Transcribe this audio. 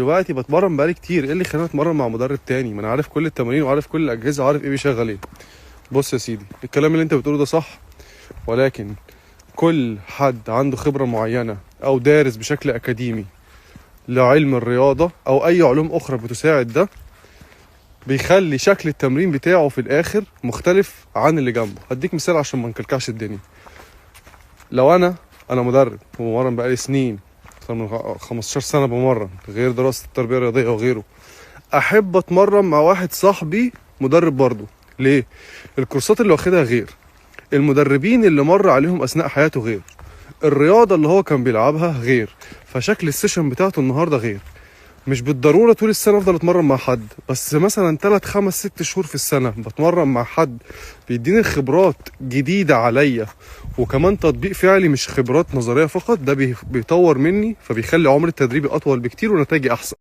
دلوقتي بتمرن بقالي كتير، ايه اللي خلاني اتمرن مع مدرب تاني؟ ما انا عارف كل التمارين وعارف كل الاجهزه وعارف ايه بيشغل ايه. بص يا سيدي، الكلام اللي انت بتقوله ده صح، ولكن كل حد عنده خبره معينه او دارس بشكل اكاديمي لعلم الرياضه او اي علوم اخرى بتساعد ده، بيخلي شكل التمرين بتاعه في الاخر مختلف عن اللي جنبه. هديك مثال عشان ما نكلكعش الدنيا. لو انا مدرب وبمرن بقالي سنين، اكتر من 15 سنه بمرن، غير دراسه التربيه الرياضيه وغيره، احب اتمرن مع واحد صاحبي مدرب برضه. ليه؟ الكورسات اللي واخدها غير، المدربين اللي مر عليهم اثناء حياته غير، الرياضه اللي هو كان بيلعبها غير، فشكل السيشن بتاعته النهارده غير. مش بالضروره طول السنه افضل اتمرن مع حد، بس مثلا 3 5 6 شهور في السنه بتمرن مع حد بيديني خبرات جديده عليا، وكمان تطبيق فعلي مش خبرات نظريه فقط. ده بيطور مني، فبيخلي عمر التدريبي اطول بكتير ونتائجي احسن.